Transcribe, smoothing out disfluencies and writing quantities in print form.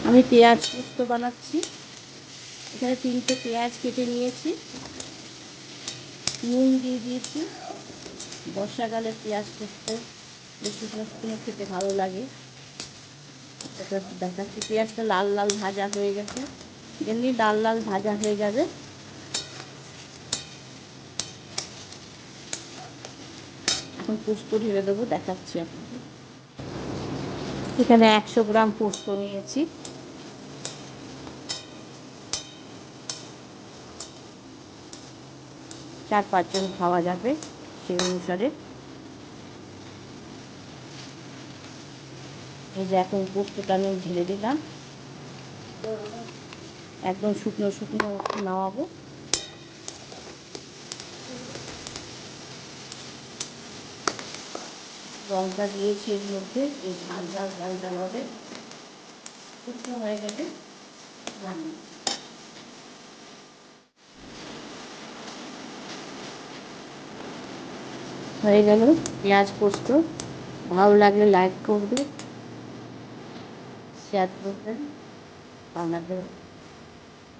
আমি পেঁয়াজ পোস্ত বানাচ্ছি। এখানে 3টে পেঁয়াজ কেটে নিয়েছি, নুন দিয়ে দিয়েছি। বর্ষাকালে পেঁয়াজ পোস্ত বেশি শুকনো খেতে ভালো লাগে। এটা দেখাচ্ছি, পেঁয়াজটা লাল লাল ভাজা হয়ে গেছে, এমনি লাল লাল ভাজা হয়ে যাবে। এখন পোস্ত ঢেলে দেবো, দেখাচ্ছি আপনাকে। এখানে 100 গ্রাম পোস্ত নিয়েছি। 4-5 জন খাওয়া যাবে সেই অনুসারে। এই যে এখন পোস্তটা আমি ঢেলে দিলাম, একদম শুকনো শুকনো নামাবো। লঙ্কা দিয়েছি এর মধ্যে, এই ঝাল ঝাল ঝাল ঝাল হবে। শুকনো হয়ে গেলে হয়ে গেল পেঁয়াজ পোস্ত। ভালো লাগলে লাইক করবে, শেয়ার করবেন, বানাবেন।